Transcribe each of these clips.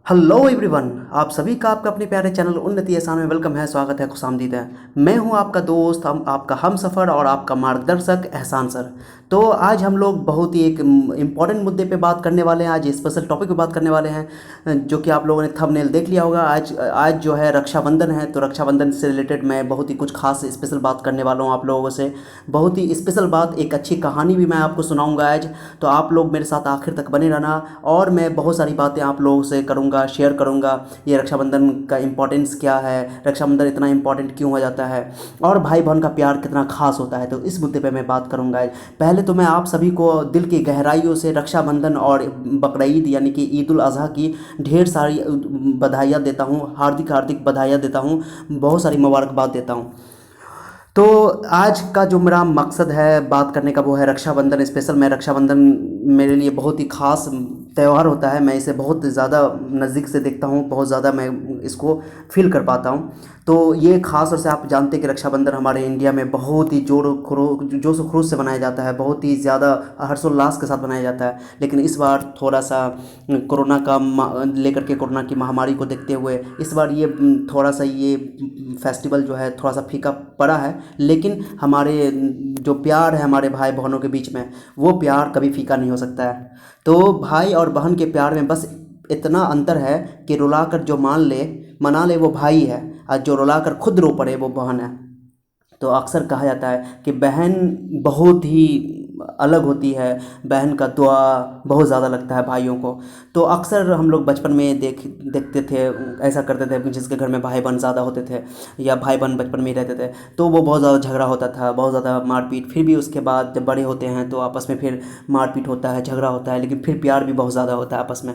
Hello everyone, आप सभी का आपका अपने प्यारे चैनल उन्नति एहसान में वेलकम है, स्वागत है, खुशामदीद है। मैं हूं आपका दोस्त, आपका हम सफ़र और आपका मार्गदर्शक एहसान सर। तो आज हम लोग बहुत ही एक इम्पॉर्टेंट मुद्दे पे बात करने वाले हैं। आज स्पेशल टॉपिक पे बात करने वाले हैं, जो कि आप लोगों ने थंबनेल देख लिया होगा। आज आज जो है रक्षाबंधन है, तो रक्षाबंधन से रिलेटेड मैं बहुत ही कुछ खास स्पेशल बात करने वाला हूँ आप लोगों से। बहुत ही स्पेशल बात, एक अच्छी कहानी भी मैं आपको सुनाऊँगा आज। तो आप लोग मेरे साथ आखिर तक बने रहना, और मैं बहुत सारी बातें आप लोगों से करूँगा, शेयर करूँगा। ये रक्षाबंधन का इम्पोर्टेंस क्या है, रक्षाबंधन इतना इम्पोर्टेंट क्यों हो जाता है, और भाई बहन का प्यार कितना खास होता है, तो इस मुद्दे पे मैं बात करूँगा। पहले तो मैं आप सभी को दिल की गहराइयों से रक्षाबंधन और बकरीद यानी कि ईद उल अज़हा की ढेर सारी बधाइयाँ देता हूँ, हार्दिक हार्दिक बधाइयाँ देता हूँ, बहुत सारी मुबारकबाद देता हूँ। तो आज का जो मेरा मकसद है बात करने का, वो है रक्षाबंधन स्पेशल। मैं रक्षाबंधन मेरे लिए बहुत ही ख़ास त्यौहार होता है। मैं इसे बहुत ज़्यादा नज़दीक से देखता हूँ, बहुत ज़्यादा मैं इसको फील कर पाता हूँ। तो ये ख़ास तौर से आप जानते हैं कि रक्षाबंधन हमारे इंडिया में बहुत ही जोश व खरोश से मनाया जाता है, बहुत ही ज़्यादा हर्षोल्लास के साथ मनाया जाता है। लेकिन इस बार थोड़ा सा कोरोना का लेकर के, कोरोना की महामारी को देखते हुए इस बार ये थोड़ा सा ये फेस्टिवल जो है थोड़ा सा फीका पड़ा है। लेकिन हमारे जो प्यार है हमारे भाई बहनों के बीच में, वो प्यार कभी फीका नहीं हो सकता है। तो भाई और बहन के प्यार में बस इतना अंतर है कि रुलाकर जो मना ले वो भाई है, और जो रुलाकर खुद रो पड़े वो बहन है। तो अक्सर कहा जाता है कि बहन बहुत ही अलग होती है, बहन का दुआ बहुत ज़्यादा लगता है भाइयों को। तो अक्सर हम लोग बचपन में देखते थे, ऐसा करते थे जिसके घर में भाई बहन ज़्यादा होते थे, या भाई बहन बचपन में ही रहते थे, तो वो बहुत ज़्यादा झगड़ा होता था, बहुत ज़्यादा मारपीट। फिर भी उसके बाद जब बड़े होते हैं तो आपस में फिर मारपीट होता है, झगड़ा होता है, लेकिन फिर प्यार भी बहुत ज़्यादा होता है आपस में।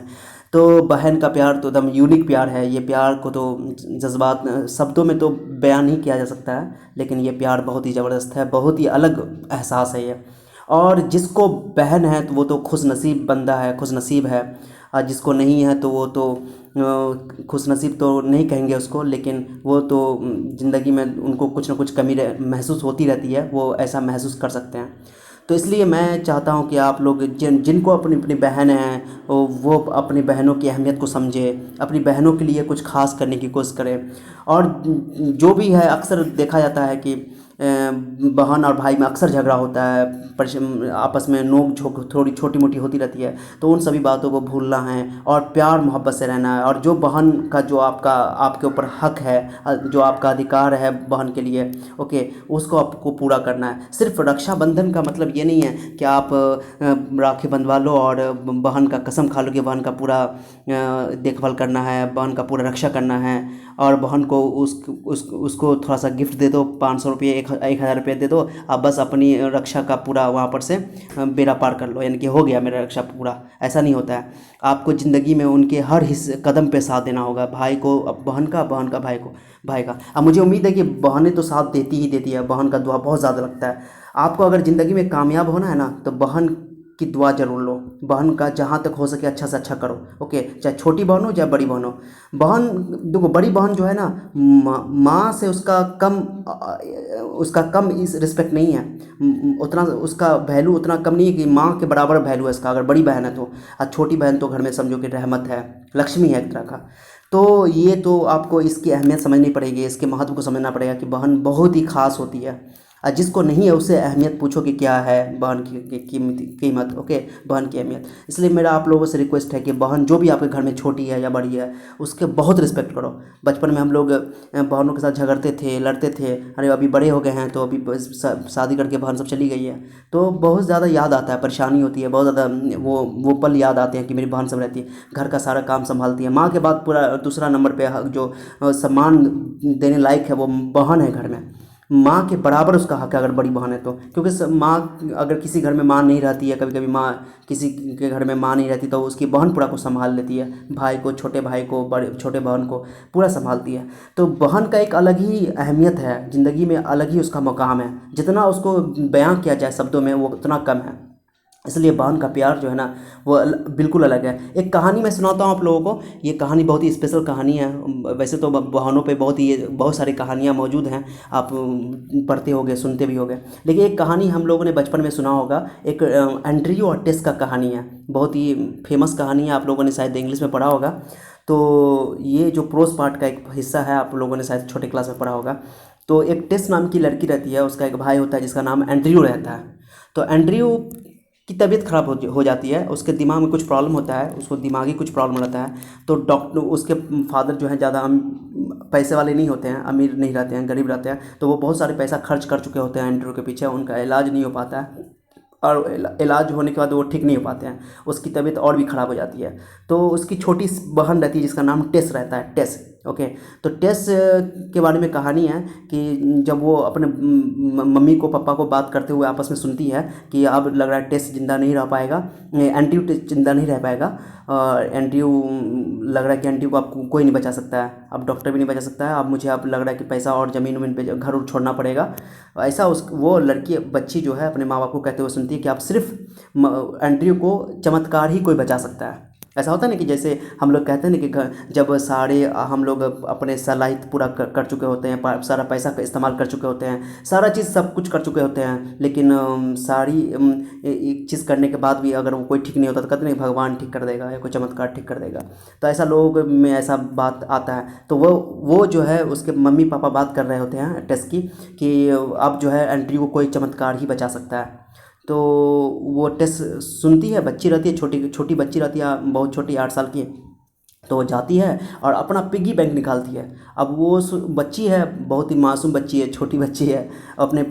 तो बहन का प्यार तो एकदम यूनिक प्यार है। ये प्यार को तो जज्बात शब्दों में तो बयान नहीं किया जा सकता है, लेकिन ये प्यार बहुत ही ज़बरदस्त है, बहुत ही अलग एहसास है ये। और जिसको बहन है तो वो तो खुशनसीब बंदा है, खुशनसीब है। और जिसको नहीं है तो वो तो खुशनसीब तो नहीं कहेंगे उसको, लेकिन वो तो ज़िंदगी में उनको कुछ ना कुछ कमी महसूस होती रहती है, वो ऐसा महसूस कर सकते हैं। तो इसलिए मैं चाहता हूँ कि आप लोग जिनको अपनी अपनी बहन हैं, वो अपनी बहनों की अहमियत को समझें, अपनी बहनों के लिए कुछ खास करने की कोशिश करें। और जो भी है, अक्सर देखा जाता है कि बहन और भाई में अक्सर झगड़ा होता है, आपस में नोक झोंक थोड़ी छोटी मोटी होती रहती है। तो उन सभी बातों को भूलना है और प्यार मोहब्बत से रहना है। और जो बहन का जो आपके ऊपर हक है, जो आपका अधिकार है बहन के लिए, ओके, उसको आपको पूरा करना है। सिर्फ रक्षाबंधन का मतलब ये नहीं है कि आप राखी बंधवा लो और बहन का कसम खा लो कि बहन का पूरा देखभाल करना है, बहन का पूरा रक्षा करना है, और बहन को उसको थोड़ा सा गिफ्ट दे दो, 500 रुपये, 1,000 रुपये दे दो। आप बस अपनी रक्षा का पूरा वहाँ पर से बेड़ा पार कर लो, यानी कि हो गया मेरा रक्षा पूरा। ऐसा नहीं होता है। आपको ज़िंदगी में उनके हर हिस्से कदम पे साथ देना होगा, भाई को बहन का, बहन का भाई को, भाई का। अब मुझे उम्मीद है कि बहनें तो साथ देती ही देती है, बहन का दुआ बहुत ज़्यादा लगता है। आपको अगर ज़िंदगी में कामयाब होना है ना, तो बहन की दुआ जरूर लो। बहन का जहाँ तक हो सके अच्छा से अच्छा करो, ओके, चाहे छोटी बहन हो चाहे बड़ी बहन हो। बहन, देखो, बड़ी बहन जो है ना, माँ से उसका कम इस रिस्पेक्ट नहीं है। उतना उसका वैल्यू उतना कम नहीं है कि माँ के बराबर वैल्यू है इसका, अगर बड़ी बहन है तो। और छोटी बहन तो घर में समझो कि रहमत है, लक्ष्मी है एक तरह का। तो ये तो आपको इसकी अहमियत समझनी पड़ेगी, इसके महत्व को समझना पड़ेगा कि बहन बहुत ही खास होती है। और जिसको नहीं है उससे अहमियत पूछो कि क्या है बहन की कीमत, ओके, बहन की अहमियत। इसलिए मेरा आप लोगों से रिक्वेस्ट है कि बहन जो भी आपके घर में छोटी है या बड़ी है, उसके बहुत रिस्पेक्ट करो। बचपन में हम लोग बहनों के साथ झगड़ते थे, लड़ते थे। अरे अभी बड़े हो गए हैं तो अभी शादी करके बहन सब चली गई है, तो बहुत ज़्यादा याद आता है, परेशानी होती है बहुत ज़्यादा। वो पल याद आते हैं कि मेरी बहन सब रहती है, घर का सारा काम संभालती है। माँ के बाद पूरा दूसरा नंबर पे जो सम्मान देने लायक है वो बहन है घर में। माँ के बराबर उसका हक है अगर बड़ी बहन है तो। क्योंकि माँ, अगर किसी घर में माँ नहीं रहती है, कभी कभी माँ किसी के घर में माँ नहीं रहती, तो उसकी बहन पूरा को संभाल लेती है, भाई को, छोटे भाई को, बड़े छोटे बहन को पूरा संभालती है। तो बहन का एक अलग ही अहमियत है ज़िंदगी में, अलग ही उसका मकाम है। जितना उसको बयां किया जाए शब्दों में वो उतना कम है। इसलिए बहन का प्यार जो है ना, वो बिल्कुल अलग है। एक कहानी मैं सुनाता हूँ आप लोगों को। ये कहानी बहुत ही स्पेशल कहानी है। वैसे तो बहनों पे बहुत सारी कहानियाँ मौजूद हैं, आप पढ़ते होगे, सुनते भी होगे। लेकिन एक कहानी हम लोगों ने बचपन में सुना होगा, एक एंड्रयू और टेस का कहानी है। बहुत ही फेमस कहानी है, आप लोगों ने शायद इंग्लिश में पढ़ा होगा। तो ये जो प्रोस पार्ट का एक हिस्सा है, आप लोगों ने शायद छोटे क्लास में पढ़ा होगा। तो एक टेस नाम की लड़की रहती है, उसका एक भाई होता है जिसका नाम एंड्रयू रहता है। तो एंड्रयू की तबीयत खराब हो जाती है, उसके दिमाग में कुछ प्रॉब्लम होता है, उसको दिमागी कुछ प्रॉब्लम रहता है। तो डॉक्टर, उसके फादर जो हैं ज़्यादा पैसे वाले नहीं होते हैं, अमीर नहीं रहते हैं, गरीब रहते हैं। तो वो बहुत सारे पैसा खर्च कर चुके होते हैं एंड्रयू के पीछे, उनका इलाज नहीं हो पाता है, और इलाज होने के बाद वो ठीक नहीं हो पाते हैं, उसकी तबीयत और भी ख़राब हो जाती है। तो उसकी छोटी बहन रहती है जिसका नाम टेस रहता है, टेस। ओके। तो टेस के बारे में कहानी है कि जब वो अपने मम्मी को पापा को बात करते हुए आपस में सुनती है कि अब लग रहा है टेस जिंदा नहीं रह पाएगा, एंड्रयू जिंदा नहीं रह पाएगा, और एंड्रयू, लग रहा है कि एंड्रयू को अब कोई नहीं बचा सकता है, अब डॉक्टर भी नहीं बचा सकता है, अब मुझे अब लग रहा है कि पैसा और ज़मीन वमीन पे घर उर छोड़ना पड़ेगा। ऐसा उस वो लड़की बच्ची जो है अपने माँ बाप को कहते हुए सुनती है कि अब सिर्फ एंड्रयू को चमत्कार ही कोई बचा सकता है। ऐसा होता है ना कि जैसे हम लोग कहते हैं ना कि जब सारे हम लोग अपने सलाहियत पूरा कर चुके होते हैं, सारा पैसा का इस्तेमाल कर चुके होते हैं, सारा चीज़ सब कुछ कर चुके होते हैं, लेकिन सारी एक चीज़ करने के बाद भी अगर वो कोई ठीक नहीं होता तो कहते नहीं भगवान ठीक कर देगा या कोई चमत्कार ठीक कर देगा। तो ऐसा लोग में ऐसा बात आता है। तो वो जो है उसके मम्मी पापा बात कर रहे होते हैं टेस्ट की कि अब जो है एंड्रयू को कोई चमत्कार ही बचा सकता है। तो वो टेस्ट सुनती है, बच्ची रहती है, छोटी छोटी बच्ची रहती है, बहुत छोटी, 8 साल की। तो वो जाती है और अपना पिग्गी बैंक निकालती है। अब वो बच्ची है, बहुत ही मासूम बच्ची है, छोटी बच्ची है, अपने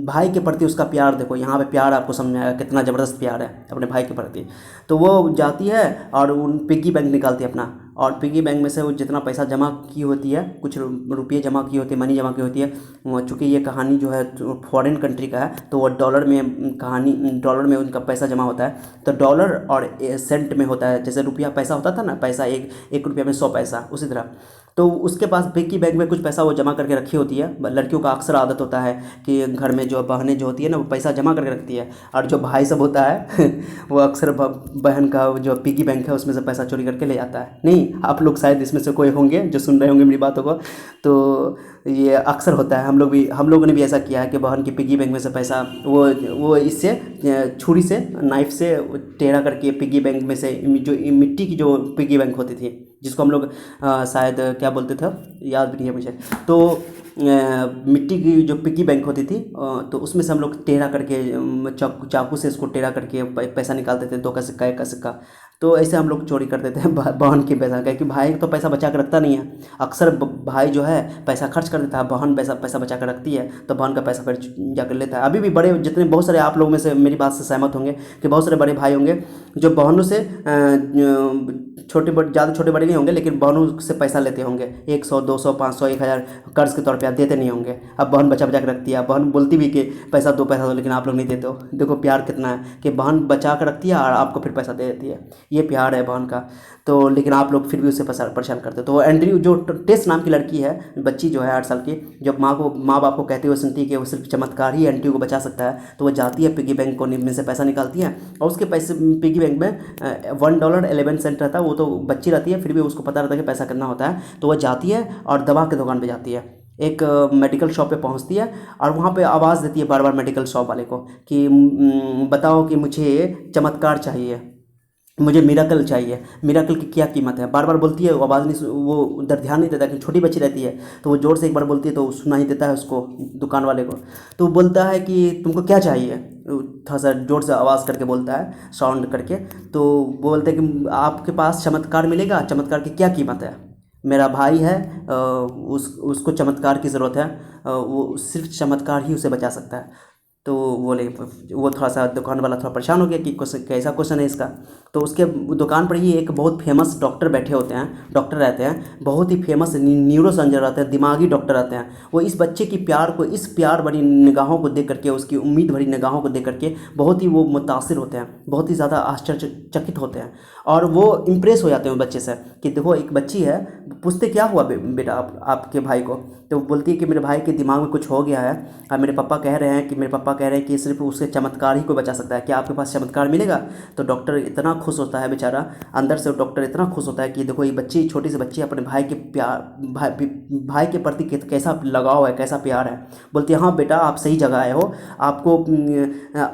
भाई के प्रति उसका प्यार देखो, यहाँ पे प्यार आपको समझ में आएगा कितना ज़बरदस्त प्यार है अपने भाई के प्रति। तो वो जाती है और उन पिग्गी बैंक निकालती है अपना, और पिग्गी बैंक में से वो जितना पैसा जमा की होती है, कुछ रुपये जमा की होती है, मनी जमा की होती है, चूँकि ये कहानी जो है फॉरेन कंट्री का है तो वो डॉलर में कहानी, डॉलर में उनका पैसा जमा होता है। तो डॉलर और सेंट में होता है, जैसे रुपया पैसा होता था ना, पैसा एक रुपया में 100 पैसा, उसी तरह। तो उसके पास पिग्गी बैंक में कुछ पैसा वो जमा करके रखी होती है। लड़कियों का अक्सर आदत होता है कि घर में जो बहनें जो होती है ना वो पैसा जमा करके रखती है, और जो भाई सब होता है वो अक्सर बहन का जो पिग्गी बैंक है उसमें से पैसा चोरी करके ले जाता है। नहीं, आप लोग शायद इसमें से कोई होंगे जो सुन रहे होंगे मेरी बातों को। तो ये अक्सर होता है, हम लोगों ने भी ऐसा किया है कि बहन की पिग्गी बैंक में से पैसा वो इससे छुरी से, नाइफ से टेढ़ा करके पिग्गी बैंक में से, जो मिट्टी की जो पिग्गी बैंक होती थी जिसको हम लोग शायद क्या बोलते थे, याद भी नहीं है मुझे। तो मिट्टी की जो पिग्गी बैंक होती थी, तो उसमें से हम लोग टेढ़ा करके चाकू से इसको टेढ़ा करके पैसा निकालते थे, 2 का सिक्का, 1 का सिक्का। तो ऐसे हम लोग चोरी कर देते हैं बहन के पैसा, क्योंकि भाई तो पैसा बचा कर रखता नहीं है। अक्सर भाई जो है पैसा खर्च कर देता है, बहन पैसा बचा कर रखती है, तो बहन का पैसा फिर जाकर लेता है। अभी भी बड़े जितने, बहुत सारे आप लोग में से मेरी बात से सहमत होंगे कि बहुत सारे बड़े भाई होंगे जो बहनों से छोटे बड़े, ज़्यादा छोटे बड़े नहीं होंगे, लेकिन बहनों से पैसा लेते होंगे, 100, 200, 500, 1000 कर्ज के तौर पे आप देते नहीं होंगे। अब बहन बचा बचा कर रखती है, बहन बोलती भी कि पैसा दो, पैसा दो, लेकिन आप लोग नहीं देते हो। देखो प्यार कितना है कि बहन बचा कर रखती है और आपको फिर पैसा दे देती है, ये प्यार है बहन का। तो लेकिन आप लोग फिर भी उससे परेशान करते हो। तो एंड्रयू जो टेस नाम की लड़की है, बच्ची जो है 8 साल की, जब माँ बाप को कहते हुए सुनती है कि वो सिर्फ चमत्कार ही एंड्रयू को बचा सकता है, तो वो जाती है पिग्गी बैंक को में से पैसा निकालती है, और उसके पैसे पिग्गी बैंक में $1.11 रहता है। वो तो बच्ची रहती है, फिर भी उसको पता रहता है कि पैसा कितना होता है। तो वह जाती है और दवा की दुकान पे जाती है, एक मेडिकल शॉप पे पहुंचती है, और वहाँ पे आवाज़ देती है बार बार मेडिकल शॉप वाले को कि बताओ कि मुझे चमत्कार चाहिए, मुझे मिराकल चाहिए, मिराकल की क्या कीमत है। बार बार बोलती है, वो आवाज़ नहीं, वो उधर ध्यान नहीं देता कि छोटी बच्ची रहती है, तो वो ज़ोर से एक बार बोलती है तो सुना ही देता है उसको, दुकान वाले को। तो वो बोलता है कि तुमको क्या चाहिए, थोड़ा सा ज़ोर से आवाज़ करके बोलता है, साउंड करके। तो वो बोलते हैं कि आपके पास चमत्कार मिलेगा, चमत्कार की क्या कीमत है, मेरा भाई है, उसको चमत्कार की ज़रूरत है, वो सिर्फ चमत्कार ही उसे बचा सकता है। तो वो थोड़ा सा दुकान वाला थोड़ा परेशान हो गया कि कैसा क्वेश्चन है इसका। तो उसके दुकान पर ही एक बहुत फेमस डॉक्टर बैठे होते हैं, डॉक्टर रहते हैं, बहुत ही फेमस न्यूरो सर्जन रहते हैं, दिमागी डॉक्टर रहते हैं। वो इस बच्चे की प्यार को, इस प्यार भरी निगाहों को देख करके, उसकी उम्मीद भरी निगाहों को देख करके बहुत ही वो मुतासिर होते हैं, बहुत ही ज़्यादा आश्चर्यचकित होते हैं, और वो इम्प्रेस हो जाते हैं बच्चे से कि देखो एक बच्ची है। पूछते क्या हुआ बेटा आपके भाई को, तो बोलती है कि मेरे भाई के दिमाग में कुछ हो गया है, और मेरे पापा कह रहे हैं कि सिर्फ उससे चमत्कार ही को बचा सकता है, क्या आपके पास चमत्कार मिलेगा। तो डॉक्टर इतना खुश होता है बेचारा, अंदर से डॉक्टर इतना खुश होता है कि देखो ये बच्ची, छोटी सी बच्ची अपने भाई के प्यार, भाई के प्रति कैसा लगाव है, कैसा प्यार है। बोलती है हाँ बेटा आप सही जगह आए हो, आपको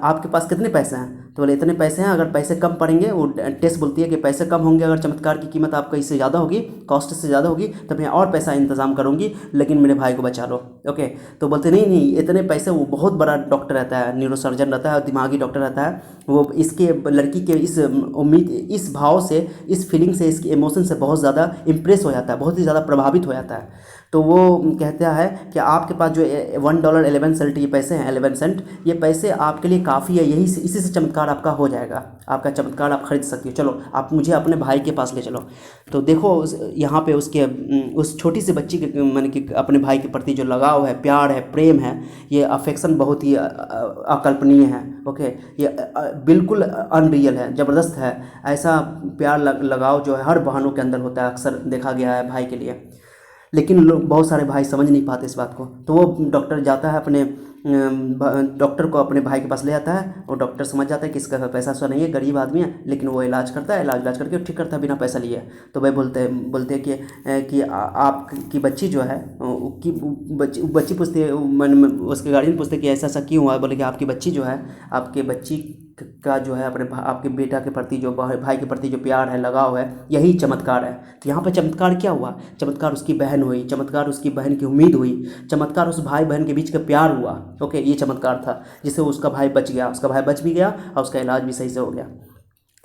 आपके पास कितने पैसे हैं। तो बोले इतने पैसे हैं, अगर पैसे कम पड़ेंगे, वो टेस्ट बोलती है कि पैसे कम होंगे, अगर चमत्कार की कीमत आपका इससे ज़्यादा होगी, कॉस्ट से ज़्यादा होगी, तो मैं और पैसा इंतजाम करूँगी, लेकिन मेरे भाई को बचा लो। ओके, तो बोलते नहीं नहीं इतने पैसे, वो बहुत बड़ा डॉक्टर रहता है, न्यूरोसर्जन रहता है, दिमागी डॉक्टर रहता है, वो इसके लड़की के इस उम्मीद, इस भाव से, इस फीलिंग से, इसकी इमोशन से बहुत ज़्यादा इम्प्रेस हो जाता है, बहुत ही ज़्यादा प्रभावित हो जाता है। तो वो कहता है कि आपके पास जो $1.11 ये पैसे हैं, 11 सेंट, ये पैसे आपके लिए काफ़ी है, यही से, इसी से चमत्कार आपका हो जाएगा, आपका चमत्कार आप खरीद सकती हो, चलो आप मुझे अपने भाई के पास ले चलो। तो देखो यहाँ पे उसके उस छोटी सी बच्ची के माने कि अपने भाई के प्रति जो लगाव है, प्यार है, प्रेम है, ये अफेक्शन बहुत ही अकल्पनीय है। ओके, ये बिल्कुल अनरियल है, ज़बरदस्त है। ऐसा प्यार लगाव जो है हर बहनों के अंदर होता है, अक्सर देखा गया है भाई के लिए, लेकिन लोग, बहुत सारे भाई समझ नहीं पाते इस बात को। तो वो डॉक्टर जाता है अपने डॉक्टर को अपने भाई के पास ले आता है, और डॉक्टर समझ जाता है कि इसका पैसा वैसा नहीं है, गरीब आदमी है, लेकिन वो इलाज करता है, इलाज करके ठीक करता है बिना पैसा लिए। तो भाई बोलते हैं कि आपकी बच्ची जो है, की बच्ची पूछती है, उसके गार्जियन पूछते हैं कि ऐसा ऐसा क्यों हुआ। बोले कि आपकी बच्ची जो है, आपके बच्ची का जो है अपने आपके बेटा के प्रति जो भाई के प्रति जो प्यार है, लगाव है, यही चमत्कार है। तो यहाँ पे चमत्कार क्या हुआ? चमत्कार उसकी बहन हुई, चमत्कार उसकी बहन की उम्मीद हुई, चमत्कार उस भाई बहन के बीच का प्यार हुआ। ओके, ये चमत्कार था, जिससे उसका भाई बच गया, उसका भाई बच भी गया और उसका इलाज भी सही से हो गया।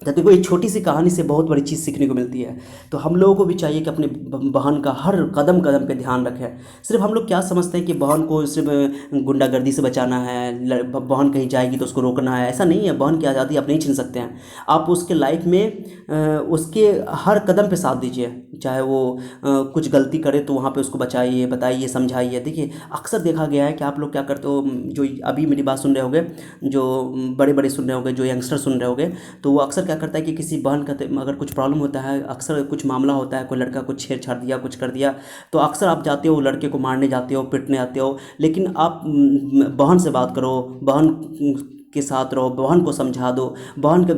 तो देखो, एक छोटी सी कहानी से बहुत बड़ी चीज़ सीखने को मिलती है। तो हम लोगों को भी चाहिए कि अपने बहन का हर कदम कदम पे ध्यान रखें। सिर्फ हम लोग क्या समझते हैं कि बहन को सिर्फ गुंडागर्दी से बचाना है, बहन कहीं जाएगी तो उसको रोकना है, ऐसा नहीं है। बहन की आज़ादी आप नहीं छीन सकते हैं, आप उसके लाइफ में उसके हर कदम पे साथ दीजिए। चाहे वो कुछ गलती करे तो वहाँ पे उसको बचाइए, बताइए, समझाइए। देखिए, अक्सर देखा गया है कि आप लोग क्या करते हो, जो अभी मेरी बात सुन रहे होंगे, जो बड़े बड़े सुन रहे होंगे, जो यंगस्टर सुन रहे होंगे, तो वो अक्सर क्या करता है कि किसी बहन का अगर कुछ प्रॉब्लम होता है, अक्सर कुछ मामला होता है, कोई लड़का कुछ छेड़छाड़ दिया, कुछ कर दिया, तो अक्सर आप जाते हो लड़के को मारने जाते हो, पिटने आते हो। लेकिन आप बहन से बात करो, बहन के साथ रहो, बहन को समझा दो, बहन के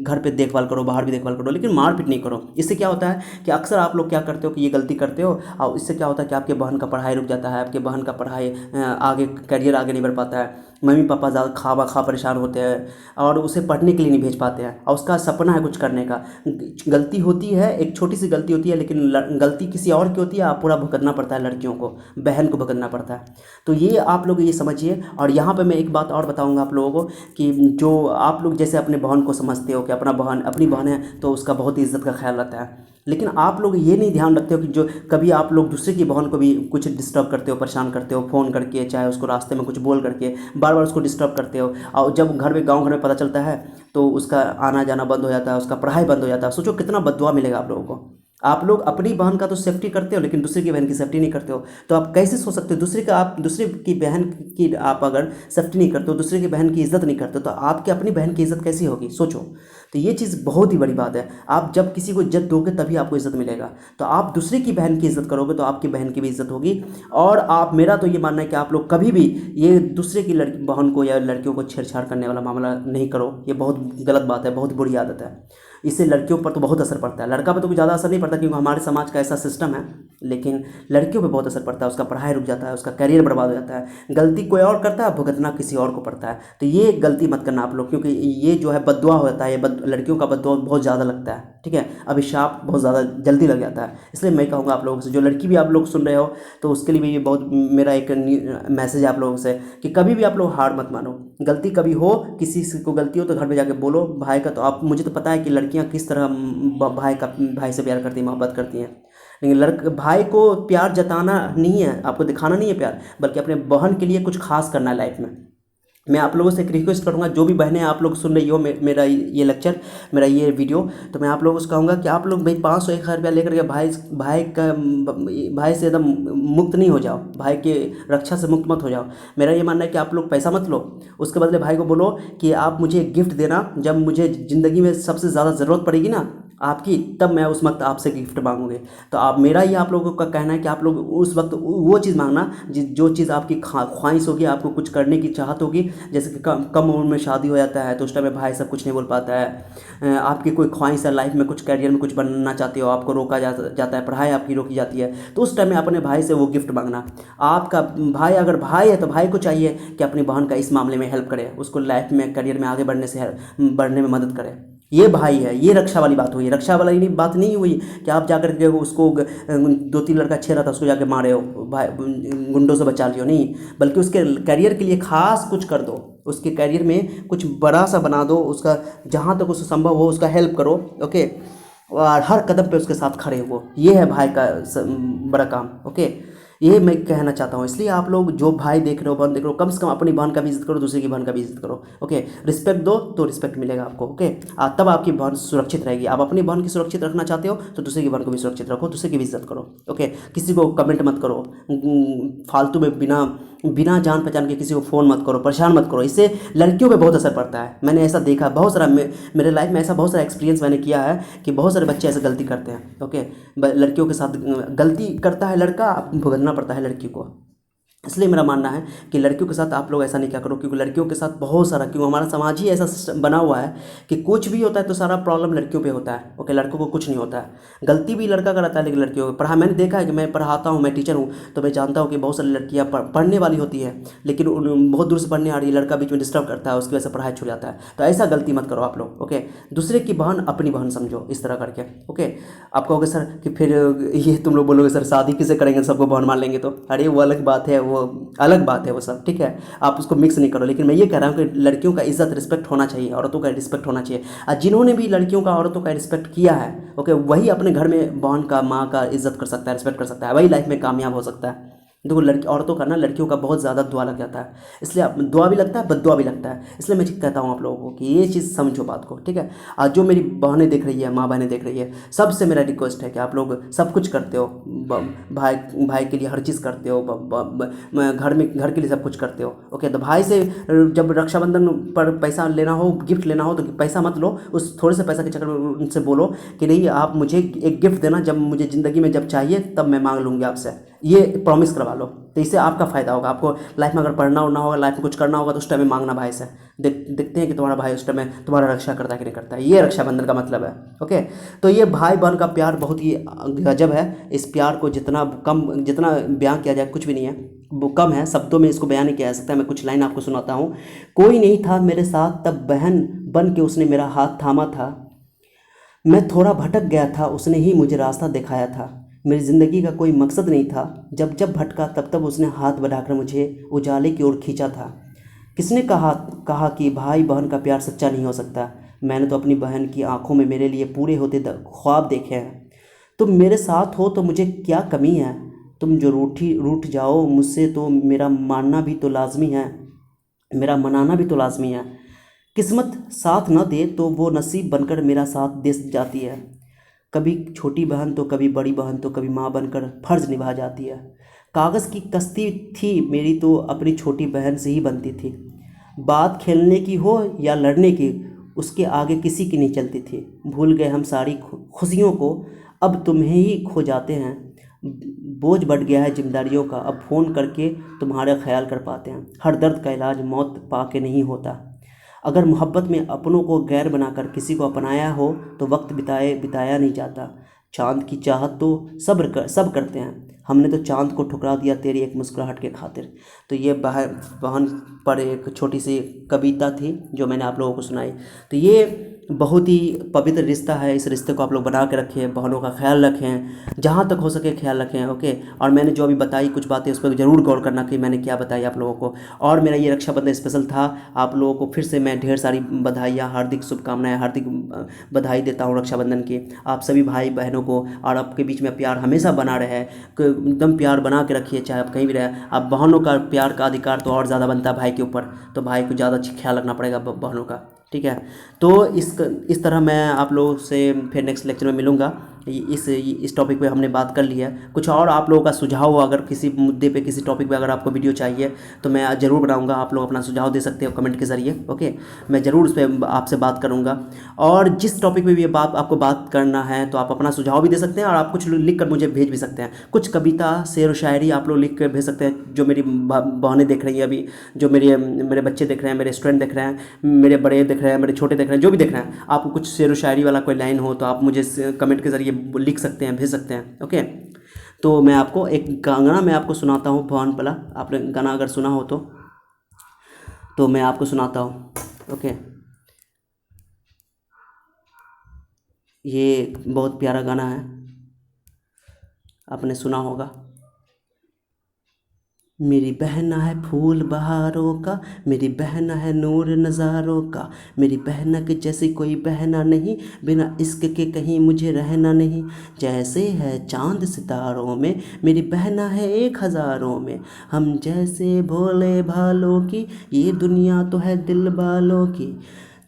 घर पे देखभाल करो, बाहर भी देखभाल करो, लेकिन मारपीट नहीं करो। इससे क्या होता है कि अक्सर आप लोग क्या करते हो कि ये गलती करते हो, और इससे क्या होता है कि आपके बहन का पढ़ाई रुक जाता है, आपके बहन का पढ़ाई आगे, करियर आगे नहीं बढ़ पाता है। मम्मी पापा ज़्यादा खा परेशान होते हैं और उसे पढ़ने के लिए नहीं भेज पाते हैं, और उसका सपना है कुछ करने का। गलती होती है, एक छोटी सी गलती होती है, लेकिन गलती किसी और की होती है, आप पूरा भुगतना पड़ता है, लड़कियों को, बहन को भुगतना पड़ता है। तो ये आप लोग ये समझिए। और यहाँ पे मैं एक बात और बताऊँगा आप लोगों को कि जो आप लोग जैसे अपने बहन को समझते हो कि अपनी बहन है, तो उसका बहुत ही इज्जत का ख्याल रहता है, लेकिन आप लोग ये नहीं ध्यान रखते हो कि जो कभी आप लोग दूसरे की बहन को भी कुछ डिस्टर्ब करते हो, परेशान करते हो, फ़ोन करके, चाहे उसको रास्ते में कुछ बोल करके बार बार उसको डिस्टर्ब करते हो, और जब गाँव घर में पता चलता है तो उसका आना जाना बंद हो जाता है, उसका पढ़ाई बंद हो जाता है। सोचो कितना बददुआ मिलेगा आप लोगों को। आप लोग अपनी बहन का तो सेफ्टी करते हो, लेकिन दूसरे की बहन की सेफ्टी नहीं करते हो। तो आप कैसे सोच सकते हो, दूसरे की बहन की आप अगर सेफ्टी नहीं करते हो, दूसरे की बहन की इज्जत नहीं करते हो, तो आपकी अपनी बहन की इज्जत कैसी होगी, सोचो। तो ये चीज़ बहुत ही बड़ी बात है। आप जब किसी को इज्जत दोगे तभी आपको इज्जत मिलेगा। तो आप दूसरे की बहन की इज्जत करोगे तो आपकी बहन की भी इज्जत होगी। और आप, मेरा तो ये मानना है कि आप लोग कभी भी ये दूसरे की बहन को या लड़कियों को छेड़छाड़ करने वाला मामला नहीं करो। ये बहुत गलत बात है, बहुत बुरी आदत है। इससे लड़कियों पर तो बहुत असर पड़ता है, लड़का पर तो कुछ ज़्यादा असर नहीं पड़ता क्योंकि हमारे समाज का ऐसा सिस्टम है, लेकिन लड़कियों पे बहुत असर पड़ता है। उसका पढ़ाई रुक जाता है, उसका करियर बर्बाद हो जाता है। गलती कोई और करता है, भुगतना किसी और को पड़ता है। तो ये गलती मत करना आप लोग, क्योंकि ये जो है बद्दुआ होता है, ये लड़कियों का बद्दुआ बहुत ज़्यादा लगता है, ठीक है, अभिशाप बहुत ज़्यादा जल्दी लग जाता है। इसलिए मैं कहूँगा आप लोगों से, जो लड़की भी आप लोग सुन रहे हो, तो उसके लिए भी ये बहुत मेरा एक मैसेज है आप लोगों से कि कभी भी आप लोग हार मत मानो। गलती कभी हो, किसी को गलती हो तो घर पे जाके बोलो। भाई का तो आप, मुझे तो पता है कि लड़कियां किस तरह भाई से प्यार करती हैं, मोहब्बत करती हैं, लेकिन भाई को प्यार जताना नहीं है, आपको दिखाना नहीं है प्यार, बल्कि अपने बहन के लिए कुछ खास करना है लाइफ में। मैं आप लोगों से एक रिक्वेस्ट करूंगा, जो भी बहनें आप लोग सुन रही हो मेरा ये लेक्चर, मेरा ये वीडियो, तो मैं आप लोगों से कहूँगा कि आप लोग भाई 500-1000 रुपया लेकर के भाई से एकदम मुक्त नहीं हो जाओ, भाई के रक्षा से मुक्त मत हो जाओ। मेरा ये मानना है कि आप लोग पैसा मत लो, उसके बदले भाई को बोलो कि आप मुझे गिफ्ट देना, जब मुझे ज़िंदगी में सबसे ज़्यादा ज़रूरत पड़ेगी ना, आपकी, तब मैं उस वक्त आपसे गिफ्ट मांगूंगी। तो आप, मेरा ये आप लोगों का कहना है कि आप लोग उस वक्त वो चीज़ मांगना जो चीज़ आपकी ख्वाहिश होगी, आपको कुछ करने की चाहत होगी। जैसे कि कम कम उम्र में शादी हो जाता है तो उस टाइम में भाई सब कुछ नहीं बोल पाता है। आपकी कोई ख्वाहिश है लाइफ में, कुछ करियर में कुछ बनना चाहते हो, आपको रोका जाता है, पढ़ाई आपकी रोकी जाती है, तो उस टाइम में अपने भाई से वो गिफ्ट मांगना। आपका भाई अगर भाई है तो भाई को चाहिए कि अपनी बहन का इस मामले में हेल्प करे, उसको लाइफ में करियर में आगे बढ़ने में मदद करे। ये भाई है, ये रक्षा वाली बात हुई। रक्षा वाली बात नहीं हुई कि आप जाकर के उसको 2-3 लड़का छेड़ा था उसको जाके मारे हो, भाई गुंडों से बचा लियो, नहीं, बल्कि उसके करियर के लिए खास कुछ कर दो, उसके करियर में कुछ बड़ा सा बना दो, उसका जहाँ तक उससे संभव हो उसका हेल्प करो। ओके, और हर कदम पे उसके साथ खड़े हो, ये है भाई का बड़ा काम। ओके, ये मैं कहना चाहता हूँ। इसलिए आप लोग जो भाई देख रहे हो, बहन देख रहे हो, कम से कम अपनी बहन का भी इज्जत करो, दूसरे की बहन का भी इज्जत करो। ओके, रिस्पेक्ट दो तो रिस्पेक्ट मिलेगा आपको। ओके, तब आपकी बहन सुरक्षित रहेगी। आप अपनी बहन की सुरक्षित रखना चाहते हो तो दूसरे की बहन को भी सुरक्षित रखो, दूसरे की भी इज्जत करो। ओके, किसी को कमेंट मत करो, फालतू में बिना बिना जान पहचान के किसी को फ़ोन मत करो, परेशान मत करो। इससे लड़कियों पे बहुत असर पड़ता है। मैंने ऐसा देखा बहुत सारा, मेरे लाइफ में ऐसा बहुत सारा एक्सपीरियंस मैंने किया है कि बहुत सारे बच्चे ऐसे गलती करते हैं। ओके, लड़कियों के साथ गलती करता है लड़का, भुगतना पड़ता है लड़की को। इसलिए मेरा मानना है कि लड़कियों के साथ आप लोग ऐसा नहीं क्या करो, क्योंकि लड़कियों के साथ बहुत सारा, क्योंकि हमारा समाज ही ऐसा सिस्टम बना हुआ है कि कुछ भी होता है तो सारा प्रॉब्लम लड़कियों पे होता है। ओके, लड़कों को कुछ नहीं होता है। गलती भी लड़का कराता है लेकिन लड़कियों को पढ़ा, मैंने देखा है कि मैं पढ़ाता हूँ, मैं टीचर हूँ, तो मैं जानता हूँ कि बहुत सारी लड़कियाँ पढ़ने वाली होती है लेकिन बहुत दूर से पढ़ने आ रही है, लड़का बीच में डिस्टर्ब करता है, उसकी वजह से पढ़ाई छूट जाता है। तो ऐसा गलती मत करो आप लोग। ओके, दूसरे की बहन अपनी बहन समझो, इस तरह करके। ओके, आप कहोगे सर कि फिर ये तुम लोग बोलोगे सर शादी किसे करेंगे, सबको बहन मान लेंगे, तो अरे वो अलग बात है, वो अलग बात है वो सब, ठीक है, आप उसको मिक्स नहीं करो। लेकिन मैं ये कह रहा हूँ कि लड़कियों का इज्जत रिस्पेक्ट होना चाहिए, औरतों का रिस्पेक्ट होना चाहिए। और जिन्होंने भी लड़कियों का औरतों का रिस्पेक्ट किया है, ओके, वही अपने घर में बहन का, माँ का इज्जत कर सकता है, रिस्पेक्ट कर सकता है, वही लाइफ में कामयाब हो सकता है। देखो, लड़की औरतों का ना, लड़कियों का बहुत ज़्यादा दुआ लग जाता है, इसलिए दुआ भी लगता है, बद्दुआ भी लगता है। इसलिए मैं कहता हूँ आप लोगों को कि ये चीज़ समझो बात को, ठीक है। आज जो मेरी बहनें देख रही है, माँ बहनें देख रही है, सबसे मेरा रिक्वेस्ट है कि आप लोग सब कुछ करते हो, भाई भाई के लिए हर चीज़ करते हो, घर में, घर के लिए सब कुछ करते हो। ओके, तो भाई से जब रक्षाबंधन पर पैसा लेना हो, गिफ्ट लेना हो, तो पैसा मत लो, उस थोड़े से पैसा के चक्कर में उनसे बोलो कि नहीं, आप मुझे एक गिफ्ट देना, जब मुझे ज़िंदगी में जब चाहिए तब मैं मांग लूँगी आपसे, ये प्रॉमिस करवा लो। तो इससे आपका फ़ायदा होगा। आपको लाइफ में अगर पढ़ना उड़ना होगा, लाइफ में कुछ करना होगा, तो उस टाइम में मांगना भाई से। देखते हैं कि तुम्हारा भाई उस टाइम में तुम्हारा रक्षा करता है कि नहीं करता है। ये रक्षाबंधन का मतलब है। ओके, तो ये भाई बहन का प्यार बहुत ही गजब है। इस प्यार को जितना बयां किया जाए कुछ भी नहीं है, वो कम है, शब्दों में इसको बयान नहीं किया जा सकता। मैं कुछ लाइन आपको सुनाता हूँ। कोई नहीं था मेरे साथ तब बहन बन के उसने मेरा हाथ थामा था, मैं थोड़ा भटक गया था उसने ही मुझे रास्ता दिखाया था, मेरी ज़िंदगी का कोई मकसद नहीं था, जब जब भटका तब तब उसने हाथ बढ़ाकर मुझे उजाले की ओर खींचा था। किसने कहा कि भाई बहन का प्यार सच्चा नहीं हो सकता। मैंने तो अपनी बहन की आंखों में मेरे लिए पूरे होते ख्वाब देखे हैं। तुम मेरे साथ हो तो मुझे क्या कमी है, तुम जो रूठ जाओ मुझसे तो मेरा मानना भी तो लाजमी है, मेरा मनाना भी तो लाजमी है। किस्मत साथ न दे तो वो नसीब बनकर मेरा साथ दे जाती है। कभी छोटी बहन तो कभी बड़ी बहन तो कभी माँ बनकर फ़र्ज निभा जाती है। कागज़ की कश्ती थी मेरी तो अपनी छोटी बहन से ही बनती थी। बात खेलने की हो या लड़ने की, उसके आगे किसी की नहीं चलती थी। भूल गए हम सारी खुशियों को, अब तुम्हें ही खो जाते हैं। बोझ बढ़ गया है जिम्मेदारियों का, अब फ़ोन करके तुम्हारा ख्याल कर पाते हैं। हर दर्द का इलाज मौत पाके नहीं होता। अगर मोहब्बत में अपनों को गैर बनाकर किसी को अपनाया हो तो वक्त बिताया नहीं जाता। चाँद की चाहत तो सब करते हैं, हमने तो चाँद को ठुकरा दिया तेरी एक मुस्कुराहट के खातिर। तो ये बहन पर एक छोटी सी कविता थी जो मैंने आप लोगों को सुनाई। तो ये बहुत ही पवित्र रिश्ता है। इस रिश्ते को आप लोग बना के रखें, बहनों का ख्याल रखें, जहाँ तक हो सके ख्याल रखें। ओके, और मैंने जो अभी बताई कुछ बातें उस पर ज़रूर गौर करना कि मैंने क्या बताई आप लोगों को। और मेरा ये रक्षाबंधन स्पेशल था। आप लोगों को फिर से मैं ढेर सारी बधाइयाँ, हार्दिक शुभकामनाएं, हार्दिक बधाई देता हूँ रक्षाबंधन की आप सभी भाई बहनों को। और आपके बीच में प्यार हमेशा बना रहे, एकदम प्यार बना के रखिए, चाहे आप कहीं भी रहे। आप बहनों का प्यार का अधिकार तो और ज़्यादा बनता है भाई के ऊपर, तो भाई को ज़्यादा ख्याल रखना पड़ेगा बहनों का, ठीक है। तो इस तरह मैं आप लोगों से फिर नेक्स्ट लेक्चर में मिलूँगा। इस टॉपिक पे हमने बात कर लिया है। कुछ और आप लोगों का सुझाव हो, अगर किसी मुद्दे पे किसी टॉपिक पे अगर आपको वीडियो चाहिए तो मैं ज़रूर बनाऊंगा। आप लोग अपना सुझाव दे सकते हो कमेंट के ज़रिए। ओके, मैं ज़रूर उस पर आपसे बात करूंगा। और जिस टॉपिक पे भी आपको बात करना है तो आप अपना सुझाव भी दे सकते हैं, और आप कुछ लिख कर मुझे भेज भी सकते हैं। कुछ कविता, शेर व शायरी आप लोग लिख कर भेज सकते हैं। जो मेरी बहनें देख रही हैं अभी, जो मेरे बच्चे देख रहे हैं, मेरे स्टूडेंट देख रहे हैं, मेरे बड़े देख रहे हैं, मेरे छोटे देख रहे हैं, जो भी देख रहे हैं, आपको कुछ शेर व शायरी वाला कोई लाइन हो तो आप मुझे कमेंट के ज़रिए लिख सकते हैं, भेज सकते हैं। ओके, तो मैं आपको एक गाना मैं आपको सुनाता हूँ, भवन पला। आपने गाना अगर सुना हो तो मैं आपको सुनाता हूँ। ओके, ये बहुत प्यारा गाना है, आपने सुना होगा। मेरी बहना है फूल बहारों का, मेरी बहना है नूर नज़ारों का, मेरी बहना के जैसी कोई बहना नहीं, बिना इश्क के कहीं मुझे रहना नहीं। जैसे है चांद सितारों में, मेरी बहना है एक हज़ारों में। हम जैसे भोले भालों की, ये दुनिया तो है दिल वालों की।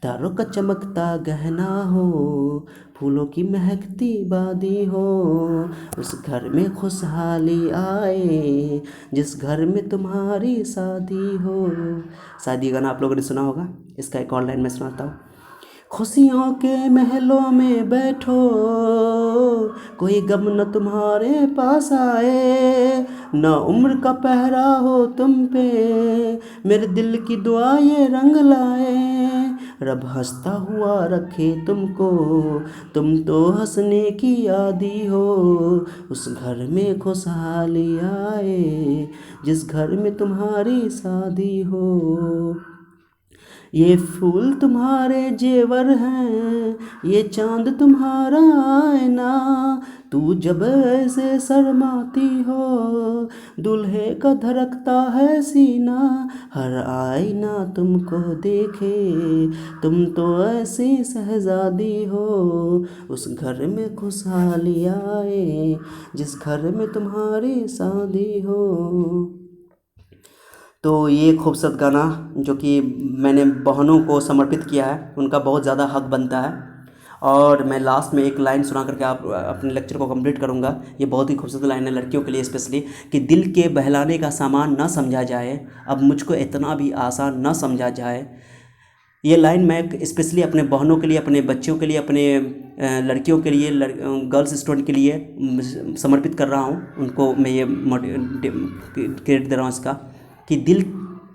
तारों का चमकता गहना हो, फूलों की महकती वादी हो, उस घर में खुशहाली आए, जिस घर में तुम्हारी शादी हो। शादी गाना आप लोगों ने सुना होगा। इसका एक और लाइन मैं सुनाता हूँ। खुशियों के महलों में बैठो, कोई गम न तुम्हारे पास आए, न उम्र का पहरा हो तुम पे, मेरे दिल की दुआ ये रंग लाए। रब हंसता हुआ रखे तुमको, तुम तो हंसने की आदी हो, उस घर में खुशहाली आए, जिस घर में तुम्हारी शादी हो। ये फूल तुम्हारे जेवर हैं, ये चांद तुम्हारा आईना, तू जब ऐसे शर्माती हो, दूल्हे का धड़कता है सीना। हर आईना तुमको देखे, तुम तो ऐसी शहजादी हो, उस घर में खुशहाली आए, जिस घर में तुम्हारी शादी हो। तो ये खूबसूरत गाना जो कि मैंने बहनों को समर्पित किया है, उनका बहुत ज़्यादा हक बनता है। और मैं लास्ट में एक लाइन सुना करके आप अपने लेक्चर को कंप्लीट करूँगा। ये बहुत ही खूबसूरत लाइन है लड़कियों के लिए स्पेशली, कि दिल के बहलाने का सामान न समझा जाए, अब मुझको इतना भी आसान न समझा जाए। ये लाइन मैं स्पेशली अपने बहनों के लिए, अपने बच्चों के लिए, अपने लड़कियों के लिए, गर्ल्स स्टूडेंट के लिए समर्पित कर रहा हूँ। उनको मैं ये क्रेडिट दे रहा हूँ इसका, कि दिल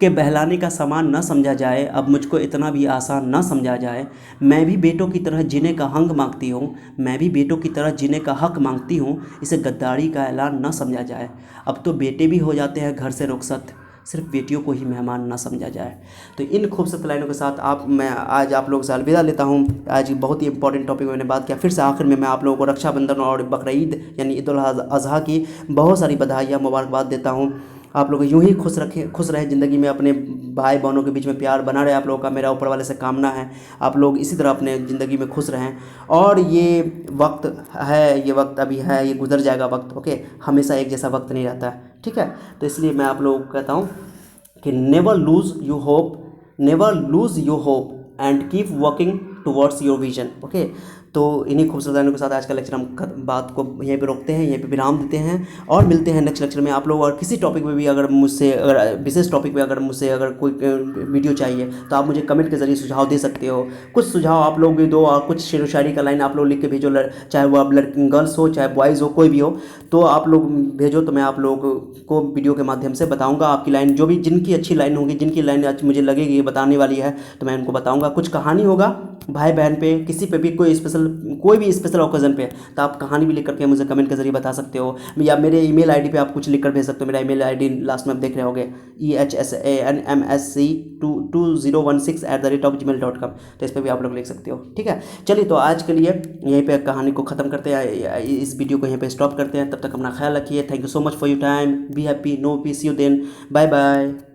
के बहलाने का सामान न समझा जाए, अब मुझको इतना भी आसान न समझा जाए। मैं भी बेटों की तरह जीने का हक मांगती हूँ, मैं भी बेटों की तरह जीने का हक मांगती हूँ, इसे गद्दारी का ऐलान न समझा जाए। अब तो बेटे भी हो जाते हैं घर से रुखसत, सिर्फ बेटियों को ही मेहमान ना समझा जाए। तो इन खूबसूरत लाइनों के साथ मैं आज आप लोगों से अलविदा लेता हूँ। आज बहुत ही इंपॉर्टेंट टॉपिक मैंने बात किया। फिर से आखिर में मैं आप लोगों को रक्षाबंधन और बकरीद यानी ईद उल अज़हा की बहुत सारी बधाइयाँ, मुबारकबाद देता हूँ। आप लोग यूं ही खुश रहे ज़िंदगी में, अपने भाई बहनों के बीच में प्यार बना रहे आप लोगों का, मेरा ऊपर वाले से कामना है। आप लोग इसी तरह अपने ज़िंदगी में खुश रहें। और ये वक्त है, ये वक्त अभी है, ये गुजर जाएगा वक्त। ओके, हमेशा एक जैसा वक्त नहीं रहता है, ठीक है। तो इसलिए मैं आप लोगों को कहता हूँ कि never lose your hope and keep working towards your vision. Okay, तो इन्हीं खूबसूरत लाइनों के साथ आज का लेक्चर हम बात को यहीं पे रोकते हैं, यहीं पे विराम देते हैं, और मिलते हैं नेक्स्ट लेक्चर में। आप लोग और किसी टॉपिक में भी अगर विशेष टॉपिक में अगर कोई वीडियो चाहिए तो आप मुझे कमेंट के जरिए सुझाव दे सकते हो। कुछ सुझाव आप लोग भी दो, और कुछ शेर व शायरी का लाइन आप लोग लिख के भेजो, चाहे वो आप गर्ल्स हो चाहे बॉयज़ हो, कोई भी हो, तो आप लोग भेजो, तो मैं आप लोगों को वीडियो के माध्यम से बताऊँगा आपकी लाइन, जो भी जिनकी अच्छी लाइन होगी, जिनकी लाइन आज मुझे लगेगी ये बताने वाली है, तो मैं उनको बताऊँगा। कुछ कहानी होगा भाई बहन पे, किसी पे भी कोई भी स्पेशल ओकेजन पे, तो आप कहानी भी लिख करके मुझे कमेंट के जरिए बता सकते हो, या मेरे ईमेल आईडी पे आप कुछ लिख कर भेज सकते हो। मेरा ईमेल आईडी लास्ट में आप देख रहे होंगे, EHSANMSC2016@gmail.com। तो इस पर भी आप लोग लिख सकते हो, ठीक है। चलिए, तो आज के लिए यहीं पे कहानी को ख़त्म करते हैं, इस वीडियो को यहीं पे स्टॉप करते हैं। तब तक अपना ख्याल रखिए। Thank you so much for your time. Be happy, no peace, you then, bye bye.